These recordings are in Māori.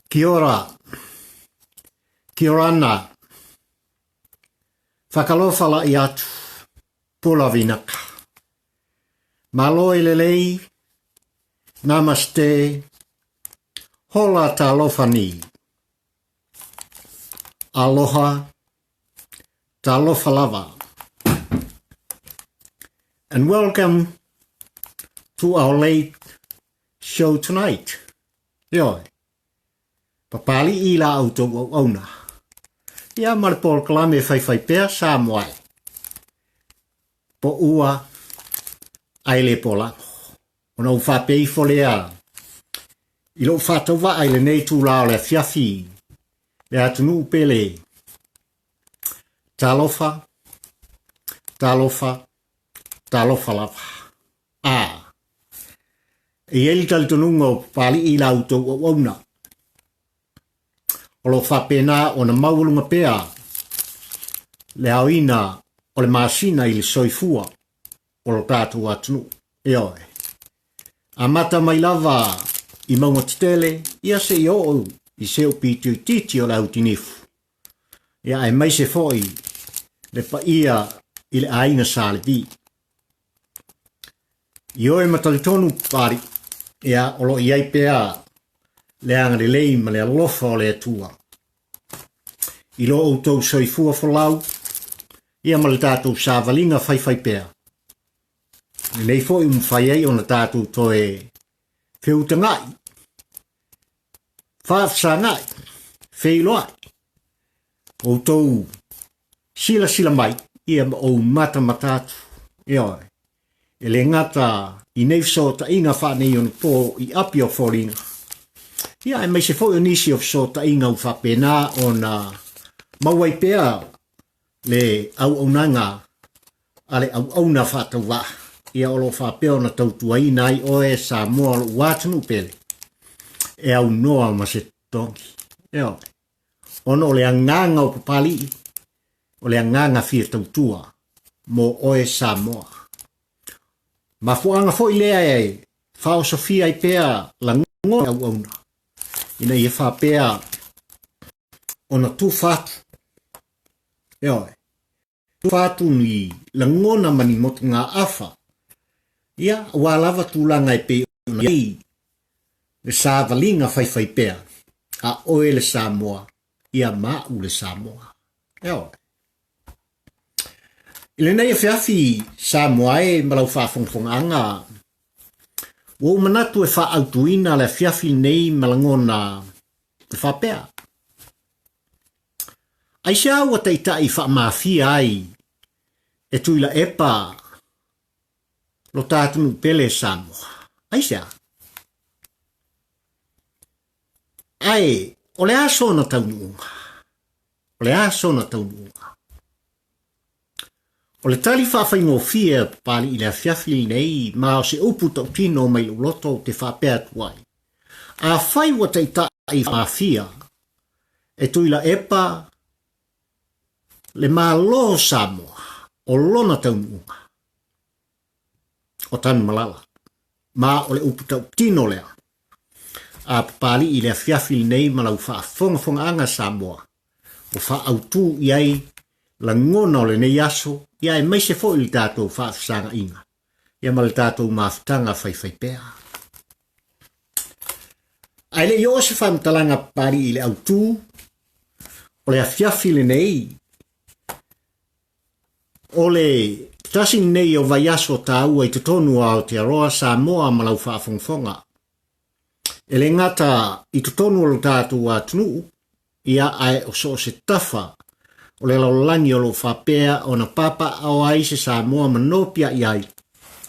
Kia ora. Kia ora ana. Whakalofala I atu. Pula vinaka. Malo lelei. Namaste. Hola ta lofani. Aloha. Ta lofalava. And welcome to our late show tonight. Yoi. Papali ila auto ona. Ia marpol klame fai pea Samoa. Po ua aile pola. Ona ufa pei folea. Ilo fatova aile nei tu lao le fiafi. Le atunu pele. Talofa. Talofa lava. E ele taltonungo pali ila auto ona. Olo whapena o na maulunga pea. Le hauina o le masina I le soifua. O lo tātu atunu. Eoi. A mata mai lava I maunga titele. Ia se I o I se o pitu titi o le autinifu. Ia e mai se foi. Le pa ia I le aina sa le vi. Io e matalitonu pari. Ia olo iai pea. Le anga le lei ma le alofa o le atua. I lo outou soifua folau. Ia ma le tātou sāvalinga fai pea. Le lei fo I mwhai ei o na tātou toe whiutangai. Whaafsangai. Whiloai. Outou sila mai. Ia ma o mata matatu. Ioi. E le ngata I neifso ta inga whanei on po I api o foringa. Ia e mai se fo I nisi of so ta inga u whapena o na mauai pea le au aunanga ale au auna whatawa. Ia olo whapea na tautua nai oe Samoa lo watanu pele. E au noa ma se tongi. Eo. Ono le anganga o papali. O le anganga fia tautua. Mo oe Samoa. Ma fuanga fo ilea e. Fao Sofia I pea la ngonga au auna. Ina ia whapea ona tu fatu. Eo. Tu fatu ni la ngona mani motu ngā afa. Ia walava tūlanga I pe ona ei. Le sāvalinga fai pea. A oe le Samoa. Ia mau le Samoa. Eo. Ile nei fiafi Samoa e malau whafongfonga. Wo manatu e whaautuina le fiafi nei malangona e whapea. Aisea ua teitai faamafia ai e tuila epa lo tātunu pele Samoa. Aisea. Ai, o le aso na taununga. O le aso na taununga. O le tali whawhaingofia pali I le fiafi nei ma o se upu tautino mai uloto te whapea tuai. A whai wa teitai faamafia e tuila epa le malo Samoa o lona taununga. O tanu malala. Ma o le upu tautino lea. A pali I le fiafi nei ma lau whaafonga anga Samoa. O whaautu iai la ngona o le nei aso. Ia e mai se fo I tātou whaafsanga inga. Ia ma le tātou maafutanga fai pea. Ai le io se whamtalanga pari I le autu. O le afiafi le nei. O le tasing nei o vai aso ta ua I tutonu a Aotearoa Samoa ma lau whaafongfonga. E le ngata I tutonu o lo tātou a tunu. Ia ai o so se tafa. O le laulangi o lo whapea o na papa au aise Samoa manopia iai.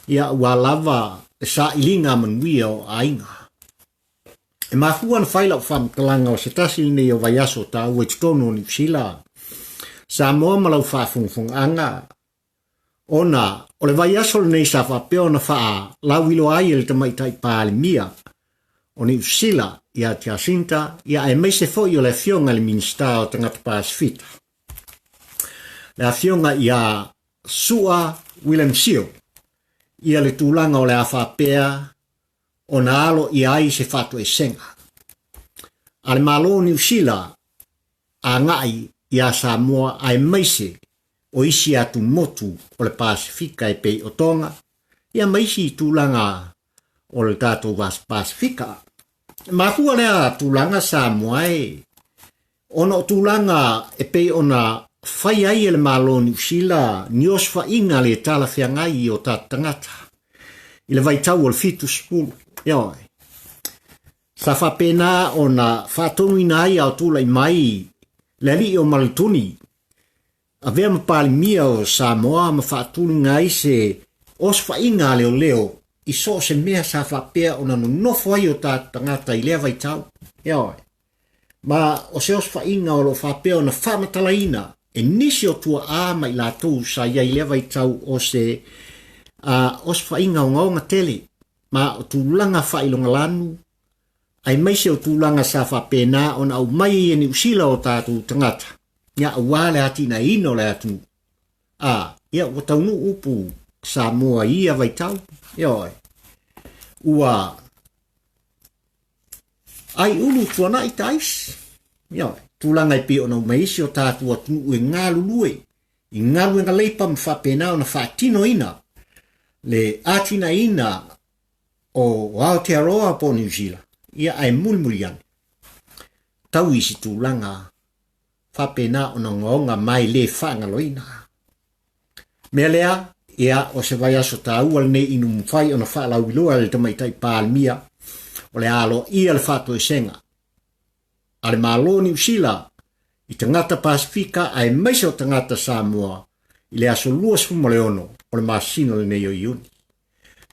Ia ua lava e sa ilinga manuia o ainga. E mafuan whaila o whamtalanga o se tasi nei o vai aso ta ua I tutonu o ni psila. Samoa malau whaafungfunganga. Ona, o le vai aso le nei sa whapea o na whaa lauilo ai le tamaitai pāle mia. O ni psila ia tia sinta ia e meise foi o le fionga le minsta o tangata Pasifika. Le fionga ia Sua William Sio. Ia le tūlanga o le awhapea o na alo ia ai se whatu e senga. Ale malo New Zealand a ngai ia Samoa ai maise o isi atu motu o le Pasifika e pei o Tonga. Ia maisi tūlanga o le tātou vas Pasifika. Mahua lea tūlanga Samoa e. Ono tūlanga e pei ona whai ai e le malo New Zealand ni osfa inga le tala whiangai o tā tangata. I le vaitau o le fitu spulu. Ioi. Sa whapena o na whatonu ina ai au tūlai mai le li o malituni. A vea mapali mia o Samoa ma whatunu ngai se osfa inga leo leo i so se mea sa whapea o na nofo ai o tā tangata i lea vaitau. Ioi. Ma o se osfa inga o lo whapea o na whamatalaina e nisi o tua a mai la tau sa iai lea vaitau o se osfa inga o ngaonga tele. Ma o tūlanga whailonga lanu ai maise o tūlanga sa whapena o na au mai e ni usila o tātou tangata. Ia wale ati na ino le atu. Ia o taunu upu Samoa ia vaitau. Ioi. Ua ai ulu tuana i tais. Ioi. Tūlanga i pe o na umaisi o tātou atu e ngalu lue. I ngalu e ngaleipa mwhapena o na whaatino ina. Le atina ina o Aotearoa po New Zealand. Ia ai mulmuli ane. Tau isi tūlanga whapena o na ngonga mai le whaangaloina. Mea lea, ia o se vai aso tā ua le nei inu mwhai o na whaalauiloa le tamaitai pālmia o le alo ia le whato e senga. Ale malo New Zealand i tangata Pasifika ai maise o tangata Samoa i le aso luas fumaleono o le masino le nei o iuni.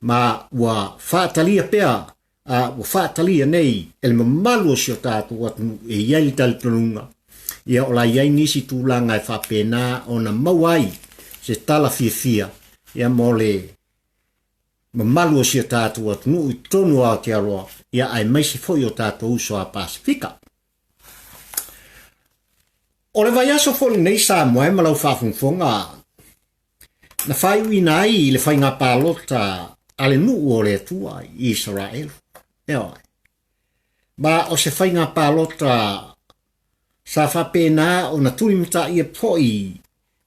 Ma ua whaatalia pea ua whaatalia nei ele mamalu o sio tātou atu e iai talitonunga. Ia o la iai nisi tūlanga e whapena o na mauai se tala fia ia mole mamalu o sio tātou atu nu i tonu a Aotearoa ia ai maisi foi o tātou uso a Pasifika. O le vai aso foli nei Samoa e malau whafungfonga na whai uina ai le whai ngā pālota ale nuu o le atua i Israel. Eoi. Ma o se whai ngā pālota sa whapena o na turimita ia poi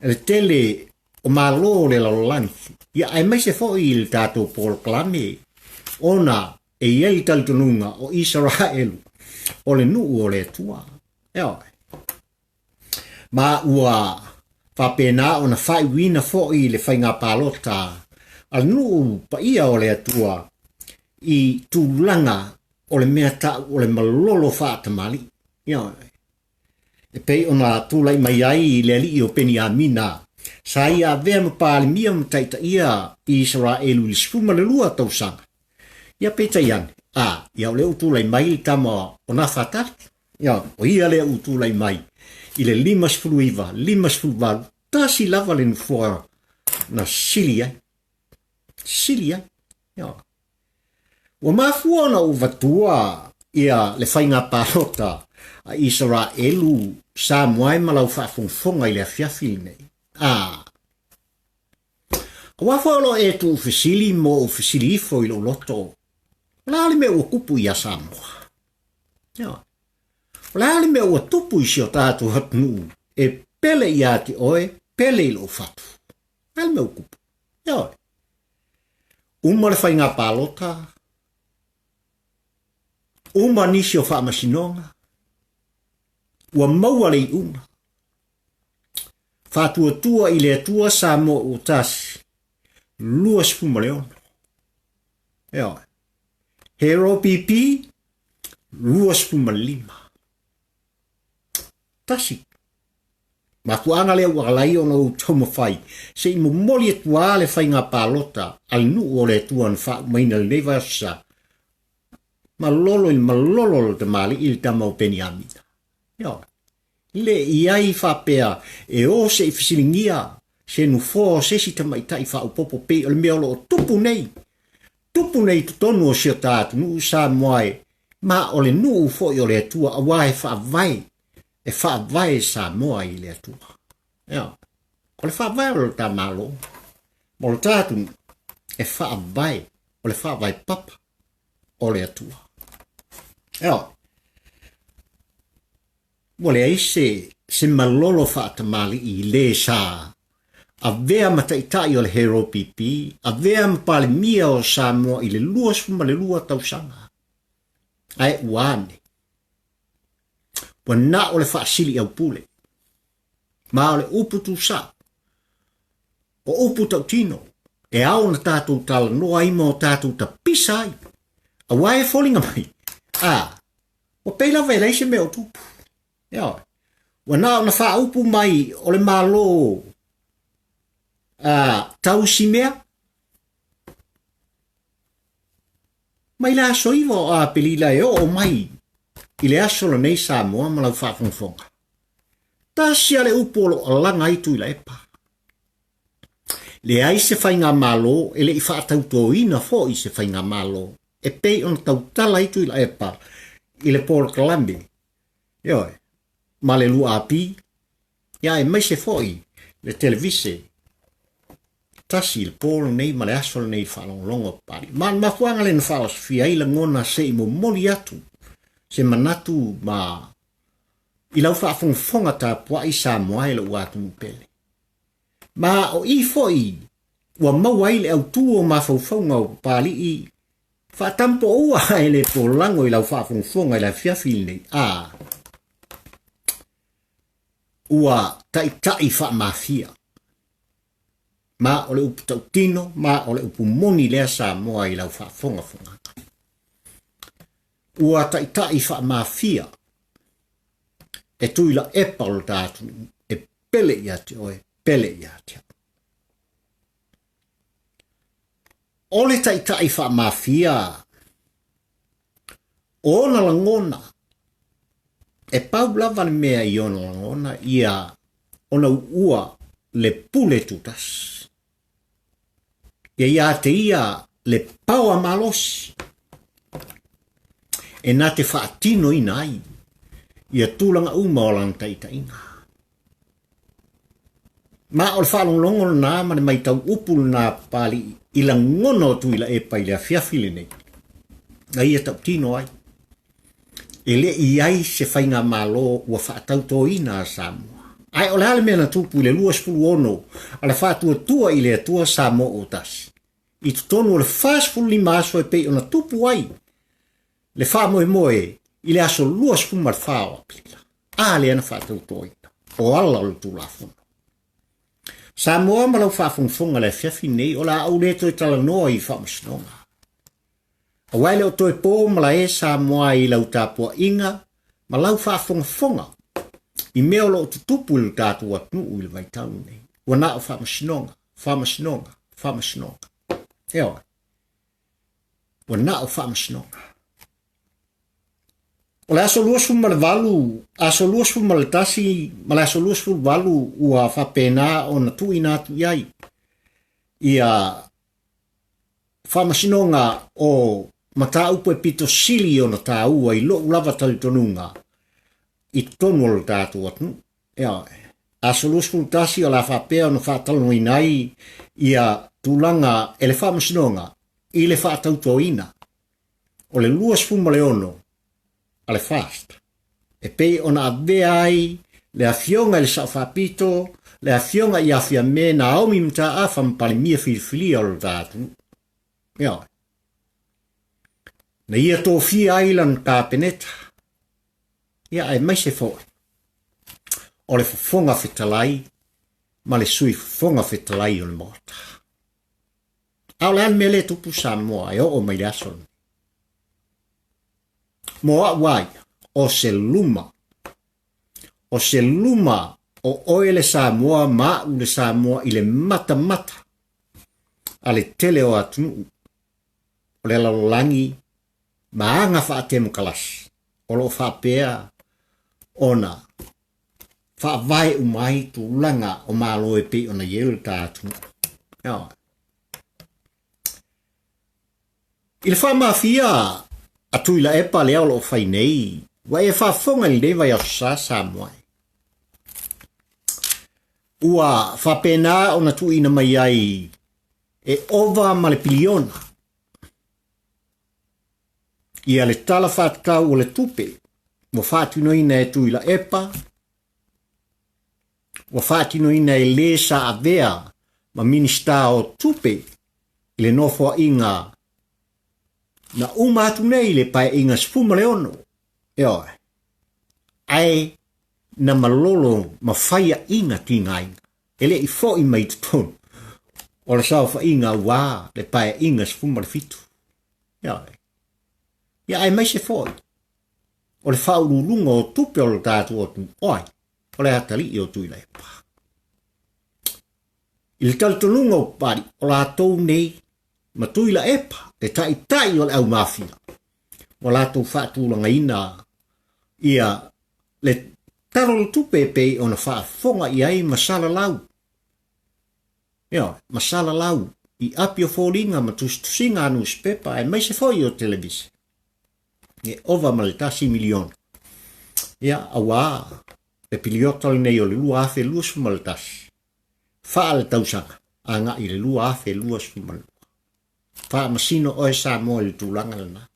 le tele o malo le lalolani. Ia ai mai se foi le tātou Paul Klame ona e iei talitonunga o Israel o le nuu o le atua. Eoi. Ma ua whapena o na whai wina foi le whai ngā pālota al nuu pa ia o le atua i tūlanga o le mea tau o le malolo whaatamali. Ioi. E pei o na tūlai mai ai le ali o peni amina. Sa ia vea mapāli mia mtaita ia i Israelu i spuma le lua tausanga. Ia peta iane. Ia o leo tūlai mai i tama o na whatari. Ia o ia leo tūlai mai i le 5 tasi lava le nufua na sili ai. Sili ai. Ia. Wa mafua na uvatua ia le whainga pālota a Israelu Samoa e malau whaafungfonga i le afiafi nei. Wafalo e tu ufisili mo ufisili ifo i lo loto. Lali me ua kupu ia Samoa. Lali me ua tupu i sio tātu hatnu e pele i ati oe, pele i lo fatu. Lali me ua kupu. Uma le whainga pālota. Uma nisi o whaamasinonga. Ua maua le una. Whatua tua i le atua Samoa o tasi. Lua spuma leono. Hero pipi. Lua spuma 5. Tasi. Makuanga lea wakalai o no toma whai. Se i mumoli e tua le whainga pālota. Al nu o le atua na wha maina le neva sa. Malolo te mali il tamau peni amina. Le iai whapea e o se i fisilingia se nu fo se si tamaitai wha upopo pe o le mea o tupu nei. Tupu nei tutonu o sio tātu nu Samoa ma o le nu fo i o le atua a wae whaavai. E whaavai Samoa i le atua. O le whaavai o le tā malo. Mo le tātu e whaavai o le whaavai papa o le atua. Wale ai se malolo whaatamali I le sa. A vea mataitai o le hero pipi, a vea mapale mia o Samoa I le lua suma le lua tausanga. Ai uane. Wana o le whaasili au pule. Ma o le upu tu sa. O upu tau tino. E au na tātou tala noa ima o tātou ta pisai. A wae folinga mai. O peila vele se me o tupu. Ia. Wana o na wha upu mai o le malo tau si mea. Mai la soivo a pelila e o mai. I le aso la nei Samoa ma lau whaafonfonga. Ta sia le upu o langa itu I la epa. Le ai se whainga malo e le I whaatauto ina fo I se whainga malo. E pei on tautala itu I la epa. I le Port Kalambi. Ioi. Ma le lua api. Ia e mai se foi. Le televise. Tasi il polo nei ma le aso nei whalonglongo pari. Ma fuanga le nfaos fia I la ngona se I mo moli atu. Se manatu ma I lau whaafonga ta pua I Samoa I la uatu mpele. Ma o I foi. Ua mawai le au tuo ma faufaunga o pali I. Whaatampo ua e le polango I lau whaafonga I la fiafil nei. Ua tai faamafia. Ma o le upu tautino, ma o le upu moni lea Samoa I lau whaafonga. Ua tai faamafia. E tui la epa o tātu. E pele ia te oe, pele ia te. O le tai faamafia. O na langona. E pau lava le mea I ona langona ia ona ua le pule tutas. Ia te ia le pau a malosi. E nā te whaatino I nai. Ia tūlanga uma o lang taitainga. Ma o le whaalonglongo nā mane mai tau upulu nā pali I la ngono tu I la epa I le afiafile nei. Na ia tau tino ai. E le I ai se whainga malo ua whaatauto ina a Samoa. Ai o le hale mea na tupu I le lua spulu ono a le whaatua tua I le atua Samoa o tasi. I tutonu o le whaasfulu lima aso e pei o na tupu ai. Le whaamoe moe I le aso lua spulu mar whao apila. Le ana whaatauto ina. O ala o le tulafono. Samoa ma lau whaafonga le fiafi nei o la au leto I tala noa I whaamasnonga. A waile o toi pō mala e Samoa I lau tāpua inga, ma lau whaafonga. I mea lo o tutupu I tātu atnu I le vaitau nei. Wana o whaamasnonga. Ewa. Wana o whaamasnonga. O le aso luasfu ma le valu, aso luasfu ma le tasi, ma le aso luasfu valu ua whapena o na tu inatu iai. Ia whaamasnonga o mata upo e pito sili o na tā ua I lo ulava talitonunga I tonu o le tātu atnu. Aso luasfu tasi o la whapea o na whaatalano inai ia tūlanga e le whaamasnonga I le whaatautoina o le luasfu ma le ono a le fast. E pei ona avea ai le afionga I le saofapito, le afionga I afia me na aumi mta afa mpale mia filifilia o le tātu. Na ia tō fia ailan ka peneta. Ia ai mai se fōi. O le fofonga fetalai, ma le sui fofonga fetalai o le mota. Au le me le tupu Samoa e o mai le asoni. Moa wai, o se luma. O se luma o oele Samoa ma u le Samoa I le mata. A le tele o atunu. O le lalolangi, maanga whaatemu kalasi. O lo whapea ona. Whaavai umai tu langa o malo e pe ona yelu tātunu. I le faamafia a tuila epa lea o lo whai nei. Wa e whaafonga I leva I asa Samoa. Ua whapena o na tu ina mai ai e ova ma le piliona. Ia le tala whaatau o le tupe. Mo whaatino ina e Kuilaepa. Wa whaatino ina e le sa avea ma minista o tupe ile nofo inga na umatu nei le pai inga spuma leono. Eo. Ai na malolo ma whaia inga tinga inga. Ele i fo i mai tutonu. O le sao wha inga wā le pai inga spuma le fitu. Eo. Ia ai mai se foi. O le whaurulunga o tupe o le tātu o tu oi. O le hatali i o Kuilaepa. I le taltonunga o pari o la tau nei ma Kuilaepa le tai o le au mafia. O la tau whaatulanga ina ia le taro tupe pe o na whaafonga i ai masala lau. Ia, masala lau i api o fōringa ma tusinga anu spepa e mai se foi o televisi. E ova ma le tasi milion. Ia, awa, le piliotali nei o le lua afe lua sumaltasi. Faa le tausanga, anga i le lua afe lua sumaltasi. Faa masino oe Samoa le tūlanga lana.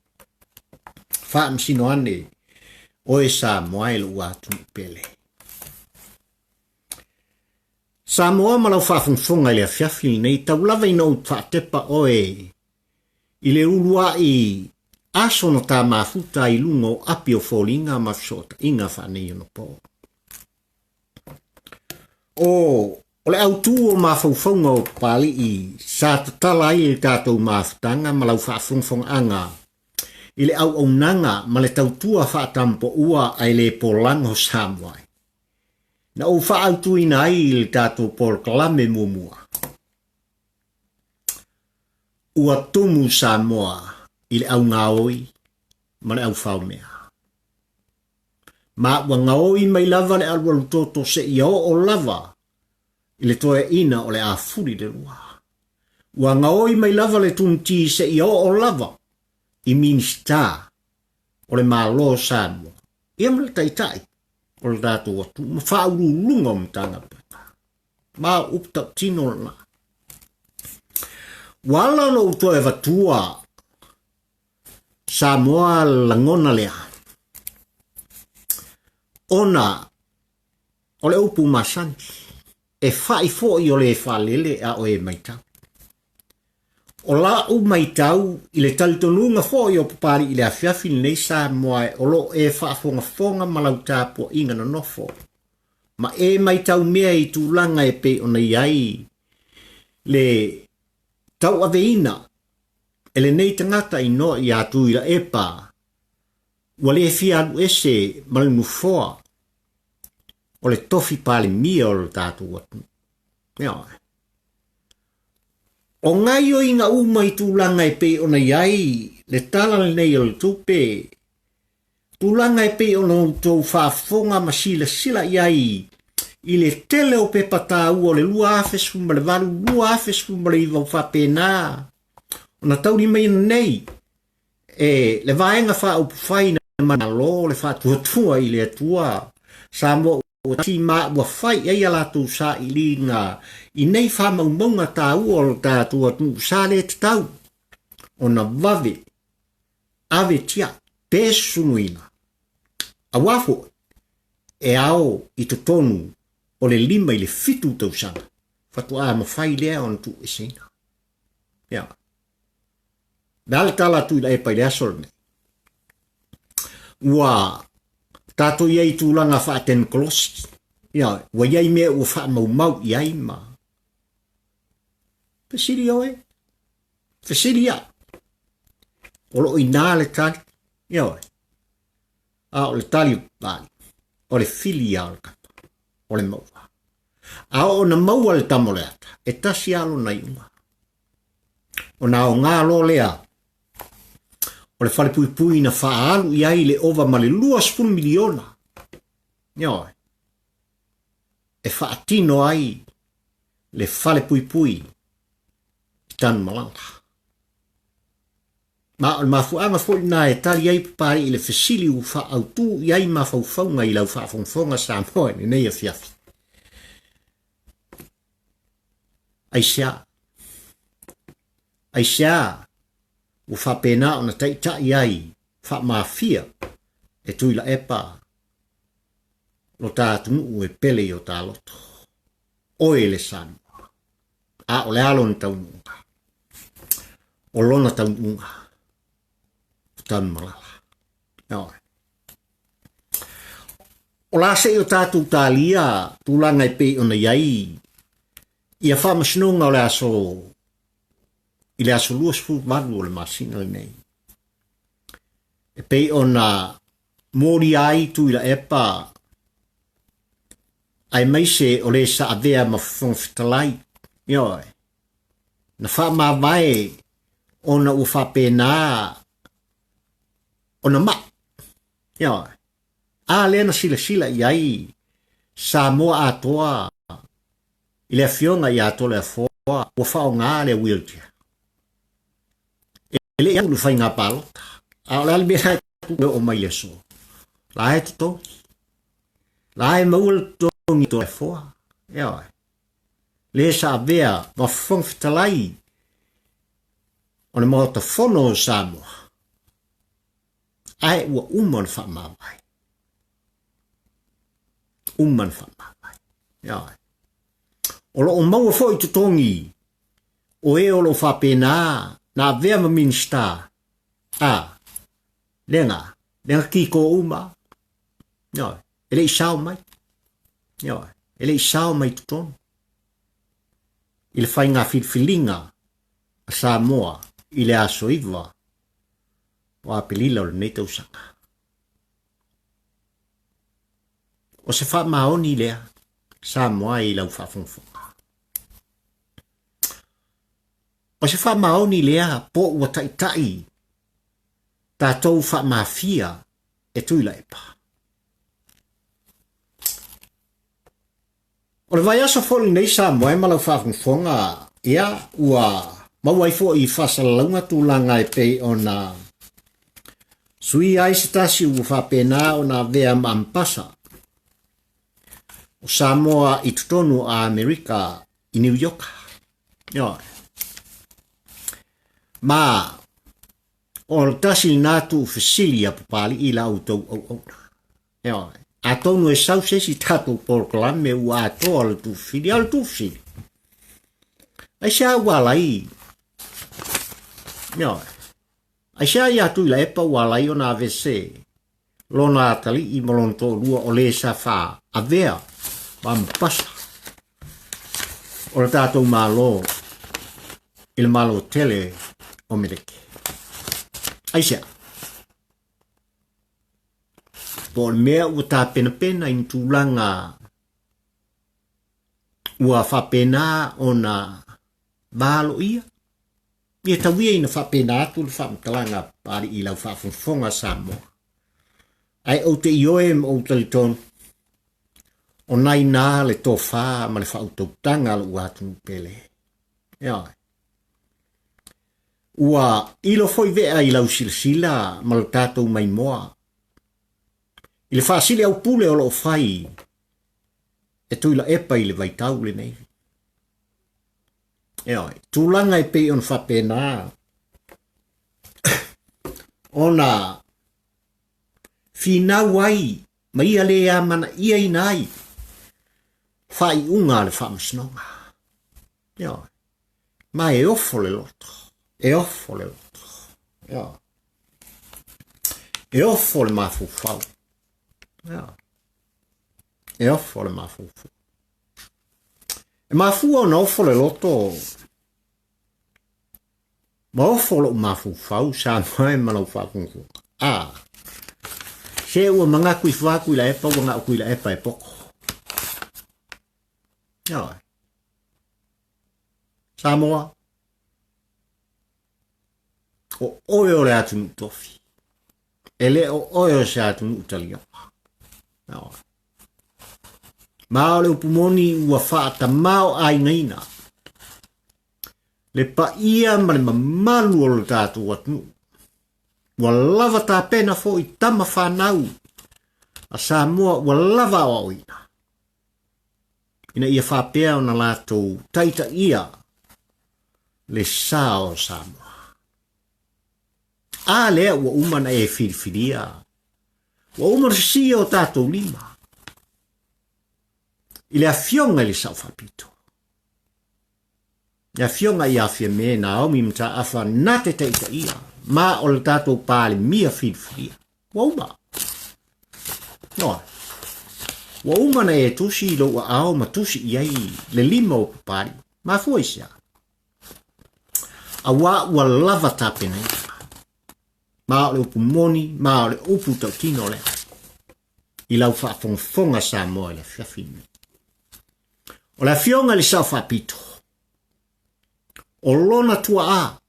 Faa masino ane oe Samoa le uatu pele. Samoa malau whaafunfonga i le afiafi nei taulava ina ut whaatepa oe i le ulua i aso no tā mafuta i lungo api o fōlinga mafisota inga whanei ono po. O le autu o mafaufaunga o pali i sa tatala i le tātou mafutanga malau whaafunfonga anga i le au nanga ma le tautua whaatampo ua ai le polango Samoa. Na o whaautu ina ai i le tātou pol kalame muamua. Ua tumu Samoa i le au ngaoi ma le au whaumea. Ma ua ngaoi mai lava le alu toto se i o lava i le toe ina o le a furi le lua. Ua ngaoi mai lava le tunti se i o lava i minista o le malo Samoa. Ia ma le taitai o le tātou atu. Ma whauru lunga o mtanga pata. Ma upta tino na. Wala no utoe vatua Samoa langona lea. Ona o le upu masanti e whai fo i o le whalele a o e maitau. O la u maitau i le talitonunga fo i o papari i le afiafi nei Samoa o lo e whaafonga malau tāpua inga na nofo. Ma e maitau mea i tūlanga e pe o nei ai le tau aveina ele nei tangata i no i a Kuilaepa ua le fiadu ese malnufoa o le tofi pale mia o le tātou atu. O ngai o inga uma i tūlanga e pe ona iai le tala le nei o le tupe. Tūlanga e pe ona tau whaafonga ma sila iai i le tele o pe patau o le lua afesu ma le valu lua afesu ma le iwa whapena. Ona tauri mai nei e le vaenga wha upu whaina mana lo le wha tuatua i le atua Samoa o ti maa ua whai ei alatu sa i linga i nei wha maumaunga tā ua o tātua tu sa le tau ona vave ave tia pesunuina a wafo e ao i tonu o le lima i le fitu tau sana fatua ma whai lea on tu esena. Yeah. Dale tala tu e pai asol ne. Ua tato iei tūlanga wha ten kolosi. Ia, wa iei mea ua wha mau iei ma. Pesiri oe. Pesiri a. Olo i nā le tali. Ia oe. A o le tali bali. O le fili a o le kapa. O le maua. A o na maua le tamole ata. E tasi alo na iunga. O na o ngā lo lea. O le whale pui pui na whaalu i ai le ova ma le 2 miliona. Ia e whaatino ai le whale pui pui i tanu malanga. Ma o le mafuanga fo na e tali ai pari i le fesili u whaautu i ai mawhauwhaunga i lau whaafonga Samoa ni nei a fiafi. Aisea u whapena o na taita i ai faamafia e Kuilaepa lo tātunu ue pele o tā loto. Oe le Samoa. A o le alon taununga. O lona taununga. Taun malala. Oe. O la se o tātou tālia tūlanga i pei ona iai. Ia whamasinonga o le aso. I le aso luas fu manu o le masina i nei. E pei ona mori ai Kuilaepa. Ai mai se o le sa avea ma whongfitalai. Ioi. Na wha mai ona ua whapena. Ona ma. Ioi. A lena sila iai. Samoa atoa. I le fionga i ato le foa. Ua whao ngā le wheelchair. E le iau lu whai ngā palota. A o le alibera o mai le so. La e tuto. La e maua tongi to e foa. Ioi. Le sa avea ma whongfitalai. O le maota whono o Samoa. Ai ua uman whamawai. Uman whamawai. Ioi. O lo o maua fo i tutongi. O e o lo whapena. Na avea ma minsta. Lenga. Lenga ki ko uma. Ioi. Ele i sao mai. Ioi. Ele i sao mai tuton. Ile whai ngā whilwhilinga a Samoa i le aso iwa o apelila o le nei tausanga. O se wha maoni lea Samoa i lau whawhongwhonga. O se wha maoni lea po ua tai tātou wha mafia e Kuilaepa. O le vai aso foli nei Samoa e malau whawhongwhonga ia ua mawai fo i whasalaunga tūlanga e pei o na sui ai se tasi ua whapena o na vea mampasa. O Samoa i tutonu a Amerika i New York. Ioi. Ma o le tasi nātu fasili a papali i la autou au. Ioi. A tonu e sau sesi tātou porklame ua atoa le tūwhiri, al tūwhiri. Aisea walai. Ioi. Aisea ia Kuilaepa walai o na avese. Lona atali i molonto lua o le sa wha avea. Mampasa. O le tātou malo. Il malo tele o mereke. Aisea. Po mea ua tā pena in tūlanga ua whapena o na balo ia. Ia tawia ina whapena atu le whamtalanga pari i lau whawhonga Samoa. Ai o te ioe ma o talitonu. O nai nā le tōwha ma le whautautanga le ua atu pele. Ioi. Ua ilo foi vea i lau sila ma le tātou mai moa. I le whaasili au pule o lo whai e Kuilaepa i le vaitau le nei. Ioi, tūlanga e pei on whapena. Ona whinau ai, ma ia le a mana ia inai. Whai unga le whamasnonga. Ioi, ma e ofo le loto. E ofo le loto. Ioi. E ofo le mafufau. Ja. E offo le mafufu. E mafua o na offo le loto. Ma offo le mafufau sa mai malau whakungu. Se ua manga kui Kuilaepa ua ngā Kuilaepa e poko. Ja. Samoa. O oe o le atu nutofi. E le o oe o se atu nutalioka. No. Mao le upumoni ua whaata mao ai ngaina. Le pa ia ma le mamalu o le tātu atnu. Ua lava tā pena fo i tama whanau. A Samoa ua lava o oina. Ina ia whapea o na lātou taita ia. Le sao Samoa. A lea ua umana e whiriwhiria. Wa umar si o tātou lima. I le afionga le sau whapito. Le afionga i afia me na au mi mta afa nate teita ia. Ma o le tātou pāle mia whiwhia. Wa uma. Noa. Wa uma na e tusi lo wa ao ma tusi iai le lima o papari. Ma fuaisia. A wa lava tapena ia. Ma o le upu moni, ma o le upu tautino le. I lau whaafonga Samoa le whiawhine. O la fionga le sau whapito. O lona tua a.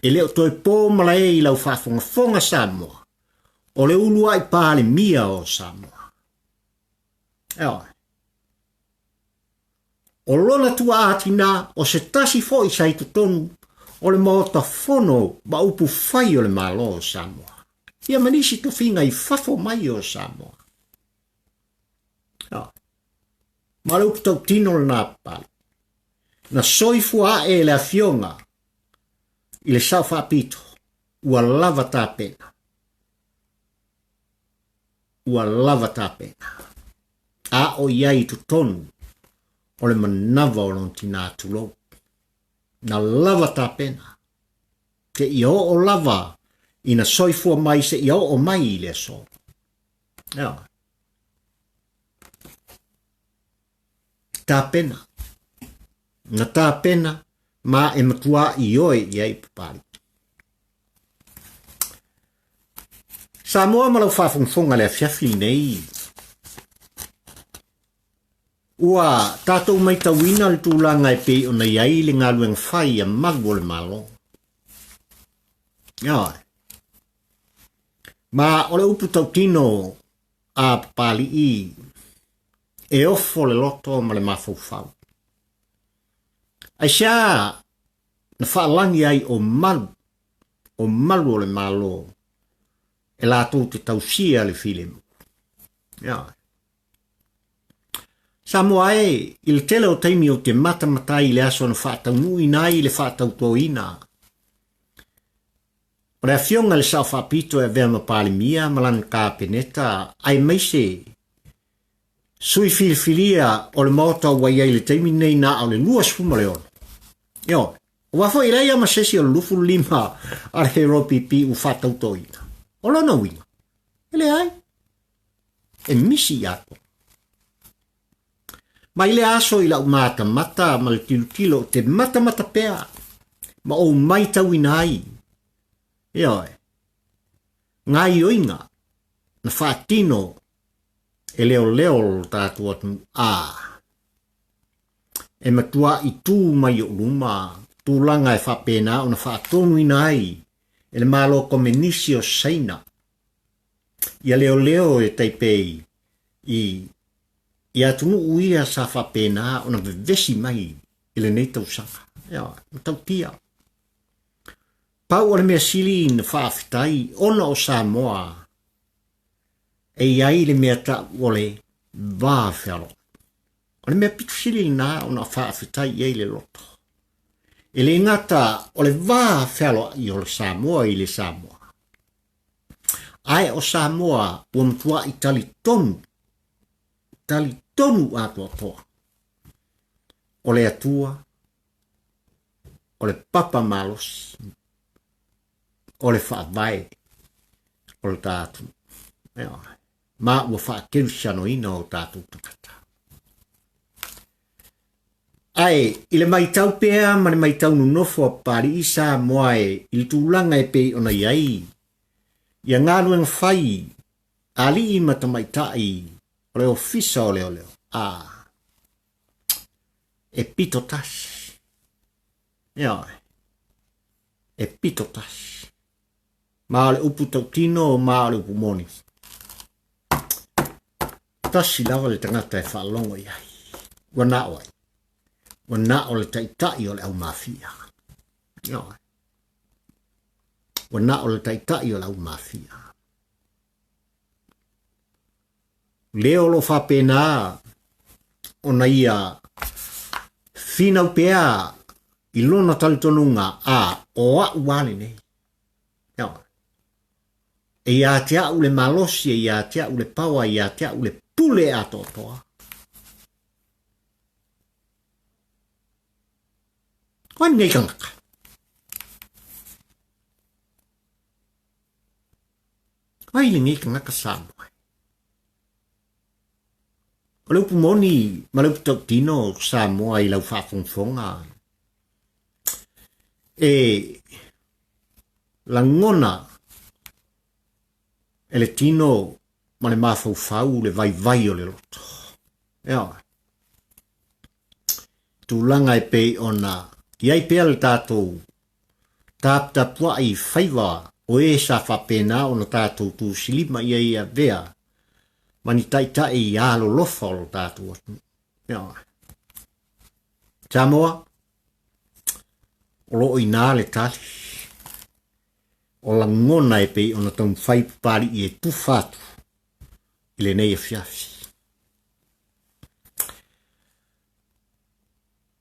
E leo toi pō mala e I lau whaafonga Samoa. O le ulua I pāle mia o Samoa. Eo. O lona tua a tina o se tasi fo I saitu tonu. O le maota fono ba upu fai o le malo o Samoa. Ia manisi tu finga I fafo mai o Samoa. Eo. Ma le upu tau tino le nā pali. Na soifua e le afionga I le sau whapito. Ua lava tā pena. Ua lava tā pena. A o iai tu tonu. O le manava o lonti nā tulou. Na lava tā pena. Ke I o lava. Ina soifua mai se I o mai I le so. Ea. Tā pena. Na tā pena. Ma e matua I oe iai papari. Samoa malau whaafonga le fiafi nei. Ua tātou mai tawina le tūlanga e pe o na iai le ngā lueng whai a magu le malo. Iai. Ma ole upu tau tino a papali I. E ofo le loto ma le mafau. Aisea na whaalangi ai o malu o le malo e lātou te tausia le filemu. Ia. Samoa e, I le tele o taimi o te matamatai le aso na whaatau nui nai le whaatau toina. O le afionga le sao whapito e vea mapali mia malan ka peneta ai meise sui filifilia o le maota wai ai le taimi nei na au le lua sfuma le ono. Io, wafo I reia ma sesi o lufu lima ar hero pipi u whatau toina. O lona winga. Ele ai. E misi ako. Ma ile aso I lau mata ma le kilo te mata pea. Ma o mai tau ina ai. Io e. Ngai oinga. Na whaatino. E leo tātu atu a. E matua I tū mai o luma. Tūlanga e whapena o na whaatonu ina ai. E le malo komenisi o saina. Ia leo e taipei. I atunu uia sa whapena o na vevesi mai. I le nei tausanga. Ia, tau tia. Pau o le mea sili na whaafitai. Ona o Samoa. E iai le mea ta o le vāwhelo. O le mea pitu sili na o na whaafitai iai le loto. E le ngata o le vāwhelo I o le Samoa I le Samoa. Ai o Samoa o mtua I tali tonu. Tali tonu atua toa. O le atua. O le papa malos. O le whaavai. O le tātu. Ma ua whaakerusiano ina o tātu takata. Ai, I le maitau pea ma le maitau nunofo a pari I Samoa I le tūlanga e pe ona iai. Ia ngāru en whai, ali I matamaitai, o le ofisa o leo. E pito tasi. Ia, e pito tasi. Ma le upu tautino, ma le upu moni. Tasi lava le tangata e whaalongo iai. Wana oai. Wana o le taitai o le au mafia. Ia. Wana o le taitai o le au mafia. Leo lo whapena o na ia finau pea I lona talitonunga a o a uale nei. Ia. e ia te au le malosi, e ia te au le paua, ia te au le pule ato toa. Koe nei kangaka. Koe ili nei kangaka Samoa. O leu pumoni, ma leu tau tino Samoa i lau whaafonfonga. E la ngona e le tino ma le mafau le vai o le loto. Ea. Tūlanga e pei ona iai pea le tātou tāpua i whaiwa o e sa whapena o na tātou tū silima ia vea mani taitai i alo lofa o tātou. Ea. Samoa, o loo i nā le tali. O la ngona e pei ona tau whai pupari i e tufatu i le nei e fiafi.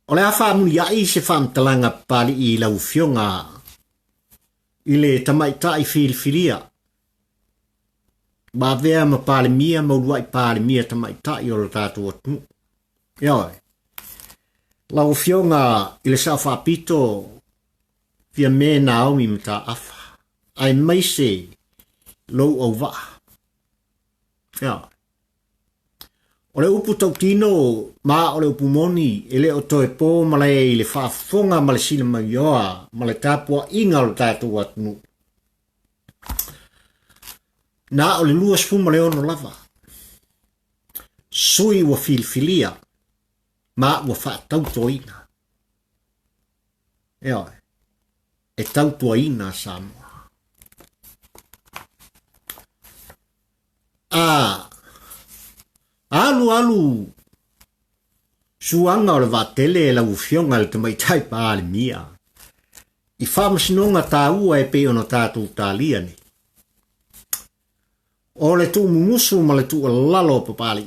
O le awha amuni ai se whamtalanga pali i lau fionga i le tamaita i whiriwhiria. Ba vea ma pale mia, maurua i pale mia tamaita i o le tātou atu. Ioi. Lau fionga i le sa whapito fia me Naomi mta afa. Ai mai se lou au wa. Ioi. O le upu tautino ma o le upu moni e le o toe pō ma le i le whaafonga ma le sila mai oa ma le tāpua inga o le tātou atunu. Nā o le lua spuma le ono lava. Sui wa filfilia ma wa whaatautoina. Eoi. E tautoina Samoa. Alu suanga o le vatele e lau fionga le tamaitai pa ale mia. I whamasinonga tā ua e pe ono tātou tālia ni. O le tū mumusu ma le tū lalo papali.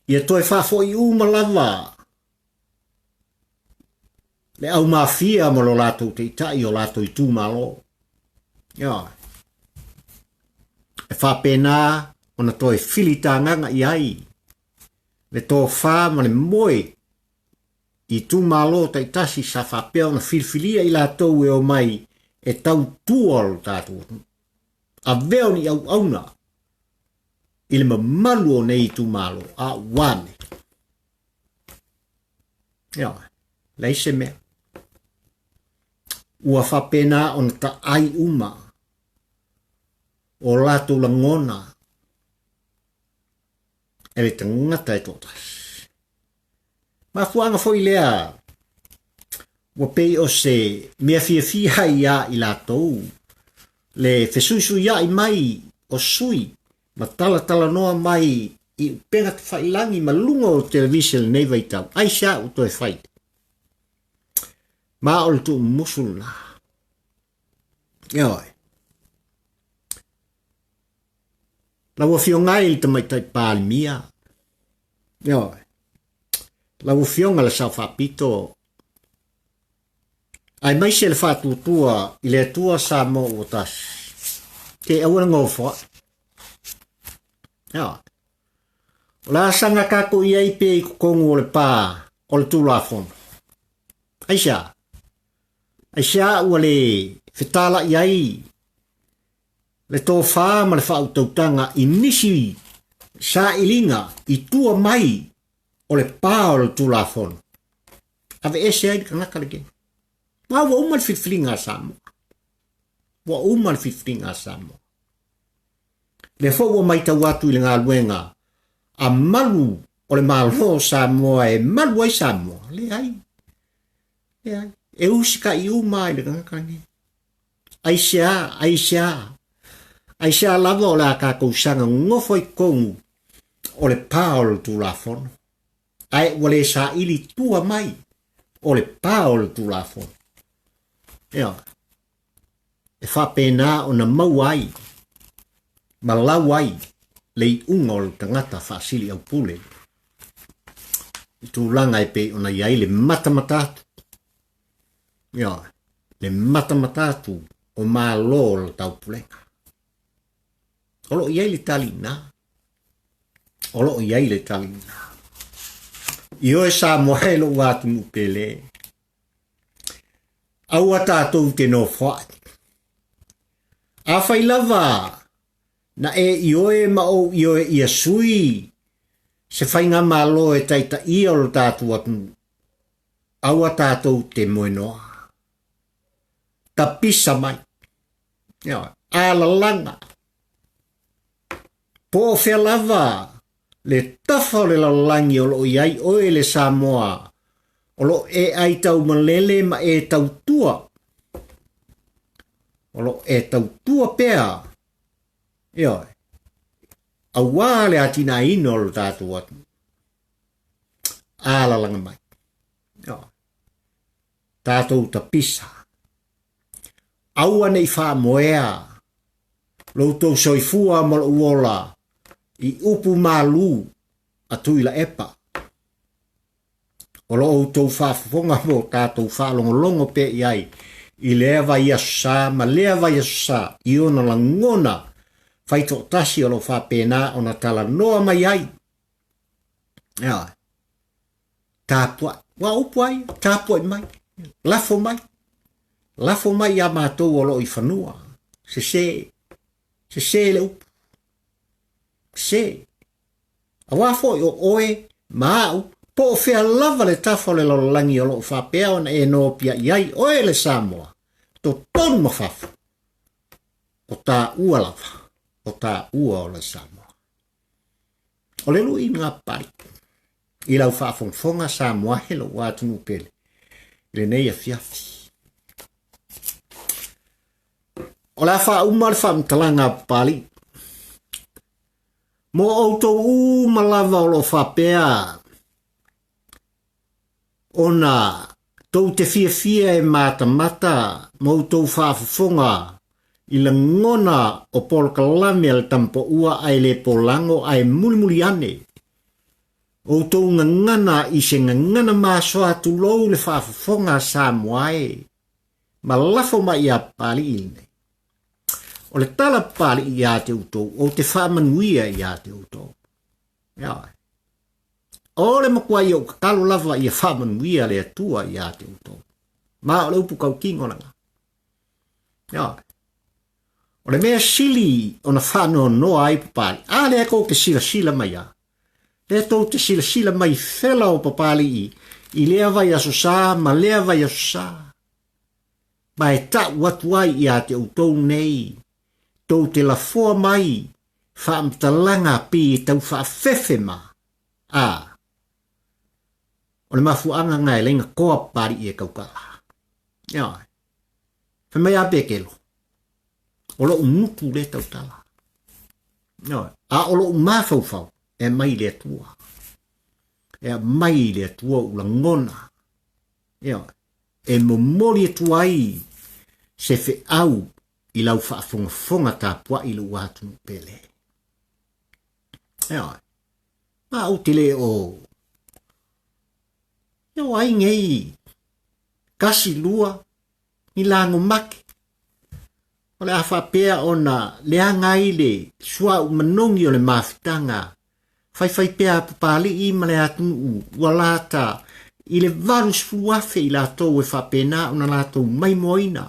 Ia toi whafo i uma lava. Le au mafia ma lo lato te itai o lato i tū malo. Ia. E whapena ona toi filita nganga i ai. Le tō whā ma le moe i tū malo te itasi sa whapea ona filfilia i latou e o mai e tau tuol tātou. A veo ni au auna i le mamalu o nei tū malo a wane. Ia, leise mea. Ua whapena ona ta ai uma o latou langona e le tangata e totas. Ma fuanga foi lea ua pei o se mea fia ia i latou le fesuisu ia i mai o sui ma tala noa mai i pera te whailangi ma lunga o television nei vaitau. Aisea o toi whai. Ma o le tu musula. Ioi. Lau fionga i te maitai pāli mia. Ioi. Lau fionga le sau whapito. Ai mai se le whātutua i le tua sa mo o tas. Te aura ngofoa. Ioi. O la sanga kako i ai pe i kukongu o le pā o le tūlafon. Aisea. Aisea ua le whetala i ai. Le tō whā ma le whautautanga i nisi sa ilinga i tua mai o le pā o le tūlafon. Ave ese ai kanaka le gen. Ma ua uma le whiwhiringa Samoa. Ua uma le whiwhiringa Samoa. Le fo ua mai tau atu i le ngā luenga a malu o le malo Samoa e malu ai Samoa. Le ai. Le ai. E usika i uma i le kanaka le gen. Aisea lava o la kākousanga ngofo i kongu o le pāolo tu la fono. Ai wale sa ili tua mai o le pāolo tu la fono. Ea, e whapena o na mauai, ma lauai, le i unga o le tangata whaasili au pule. I tūlanga e pe o na iai le matamatatu. Ea, le matamatatu o mālo o le taupulenga. O lo iai le talina. O lo iai le talina. I oe Samoa e lo watu mupele. Aua tātou te no whae. A whai lava na e i oe ma o i oe ia sui se whainga mālo e taita i o lo tātou atu. Aua tātou te moenoa. Ta pisa mai. Ala langa. Po whea lava. Le tafa o le lalangi o lo iai oe le Samoa. O lo e ai tau malele ma e tau tua. O lo e tau tua pea. Ioi. Awa le atina ino lo tātou atu. Ala langa mai. Ioi. Tātou ta pisa. Aua nei wha moea. Loutou soifua mal uola. I upu malu a Kuilaepa. O lo outou whafonga mo tātou whalongolongo pe iai. I leva ia sa, ma leva ia sa. I ona langona. Whaito tasi o lo whapena o na tala noa mai ai. Ia. Tāpua. Wa upu ai. Tāpua mai. Lafo mai. Lafo mai a mātou o lo I whanua. Se le upu. Se. A wafo o oe mau po fea lava le tafo le lolangi o lo whapea ona e no pia iai oe le Samoa. To tonu mawhafu. O tā ua lava. O tā ua o le Samoa. O le lui ngā pari. I lau whaafonga Samoa he lo wātunu pele. Le nei a fiafi. O la wha umar whaamtalanga pali. Mo outou malava o lo whapea. Ona tau te fia e mata. Mo outou whaafonga. I la ngona o polkalame al tampo ua ai le polango ai mulimuli ane. Outou ngangana I se ngangana masoa tu lou le whaafonga Samoae. Ma lafo mai a pali ilne. O le tala pali I a te utou, o te whamanuia I a te utou. Ia. O le makuai o kakalo lava I a whamanuia le atua I a te utou. Ma o le upu kau kingoranga. Ia. O le mea sili o na whano noa ai papali. A le ako te sila mai a. Le tau te sila mai whela o papali I lea vai aso sa, ma lea vai aso sa. Ma e ta watuai I a te utou nei. Tau te la fua mai, whaamtalanga pi tau whaafefe ma. O le mafuanga ngai lenga koa pari I e kaukala. Ia. Whamai a pekelo. O lo umutu le tau tala. Ia. A o lo umafau e mai le tua. E mai le tua ula ngona. Ia. E momori e tuai se fe au. I lau whaafonga tāpua I lu wātunu pele. Ea. Ma au te le o. Ea ai ngei. Kasi lua. Ni lango make. O le awhapea o na leanga I le. Sua u manongi o le mawhitanga. Whai pea papali I ma le atunu walata. I le varus fuafe I la tau e whapena o na la tau mai moina.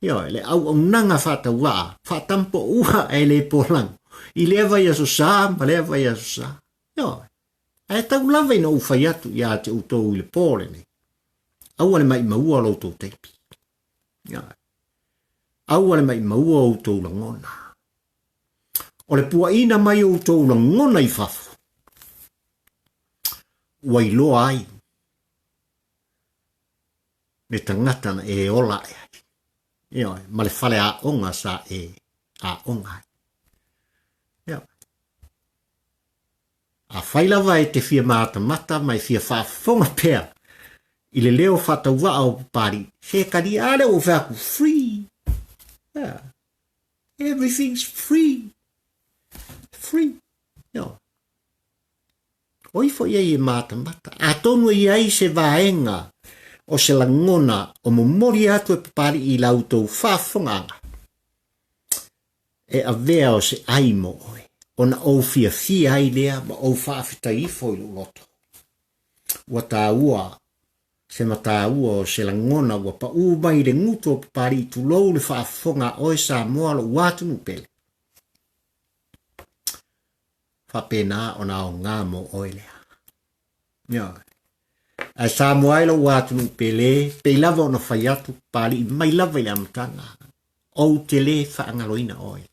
Ia, le au nanga whata waa, whatampo ua e le polang. I leva ia so sa, ma leva ia so sa. Ia, e tau lava ina uwhai atu ia te utou I le pōle ne. Aua le mai maua lo tō teipi. Ia, aua le mai maua o tō langona. O le pua ina mai o tō langona I whafu. Wai loa ai. Me tangatana e ola e. Ia, ma le whale a onga sa e a onga. Ia. A whailawa e te fia mata mai fia whaafonga pea. I le leo whatauwa au pari. Se kari ale o whaku free. Yeah. Everything's free. Free. Ia. Oi fo ia I mata. A tonu I ai se vaenga. o se langona o momori atu e papari I lautou whaafonga. E a vea o se aimo oe. Ona o fia ai lea ma o whaafita ifo I loto. Ua tā ua, se mata ua o se langona ua pa mai le nguto o papari I tulou le whaafonga oe Samoa lo watu nupele. Whapena ona o ngamo oe lea. Ia. Ai Samoa ilo watu nupele, pe lava ona whaiatu papari mai lava I le amatanga. O te le whaangaloina oe.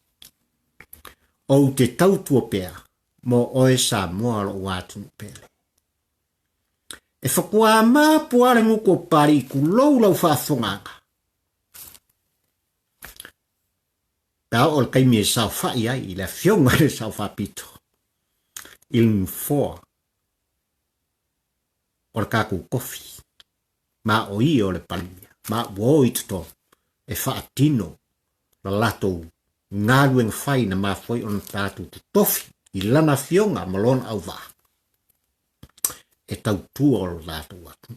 O te tautua pea, mo oe Samoa lo watu nupele. E whakua maa puare nguko pari I kulou lau whaafonganga. Pau o le kaimi e sao whai ai, I le fionga le sao whapito. Il foa. O le kaku kofi. Ma o I o le palia. Ma o I tuto. E whaatino. La lato ngāru en whai na mawhoi on tātu tutofi. I lana fionga malon au wā. E tau tua o lato watu.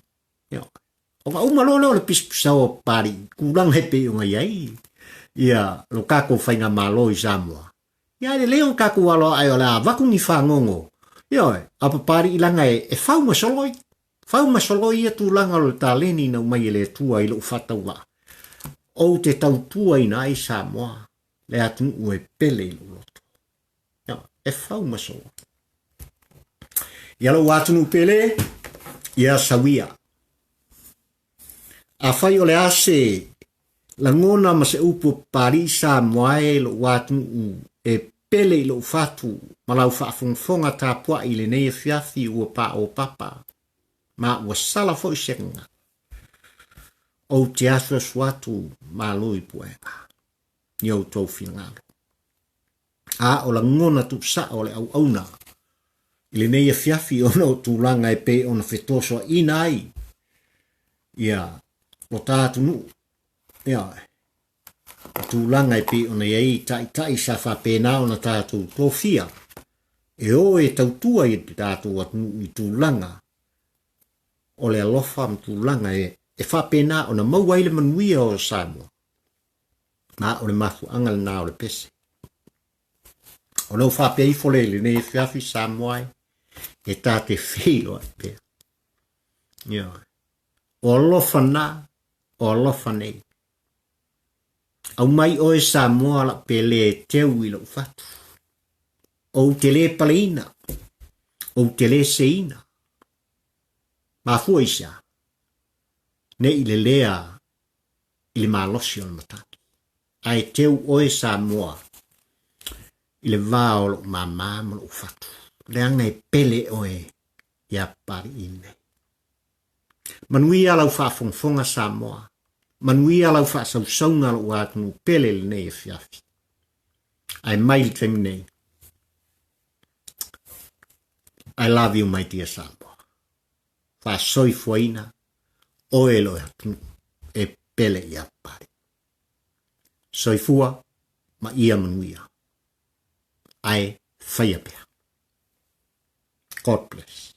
O ka umalole o le pispisao pari. Kurang hepe o ngai ai. Ia lo kako whainga malo I Samoa. Ia le leon kako walo ai o la wakungi whangongo. Ia apa pari ilanga e whau masoloi. Whau masoloi ia tūlanga o le tāleni na umai le tua I lo whatau wa. O te tau tua ina ai Samoa. Le atu ue pele I lo loto. Ia e whau masoloi. Ia lo watunu pele. Ia sawia. A whai o le ase langona ma se upu pari Samoa e lo watunu e pele I lo fatu malau whaafongfonga tāpua I le nei fiafi ua pa o papa. Ma ua sala fo I senga. O te aswa swatu ma lui puenga. Ni o tau finangalo. A o la ngona tu sa o le au auna. I le nei fiafi ono tūlanga e pe ona fetoso ina ai. Ia o tātu nu. Ia tūlanga e pe ona iei tai sa whapena ona tātu tofia. E o e tautua I tātu atu I tūlanga. O le alofa tūlanga e whapena ona maua I le manuia o Samoa. Ma o le mafu angal na o le pese. O no whape I fole le ne fiafi Samoa e tā te whio ai pēr. Ia. O alofa na, o alofa nei. Au mai o e Samoa la pele teu I lo fatu. O te le paleina. O te le seina. Ma fua isa. Ne I le lea I le malosi o le mataki. Ai teu o e Samoa. I le vao lo mamama lo fatu. Le anga e pele o e ia pari ine. Manuia lau whaafongfonga Samoa. Manuia lau whaasaunga lo atunu pele le nei e fiafi. Ai mail temi nei. I love you, my dear Samoa. Whaasoi fuaina. O e lo atunu e pele ia pari. Soifua ma ia manuia. Ai whaiapea. God bless.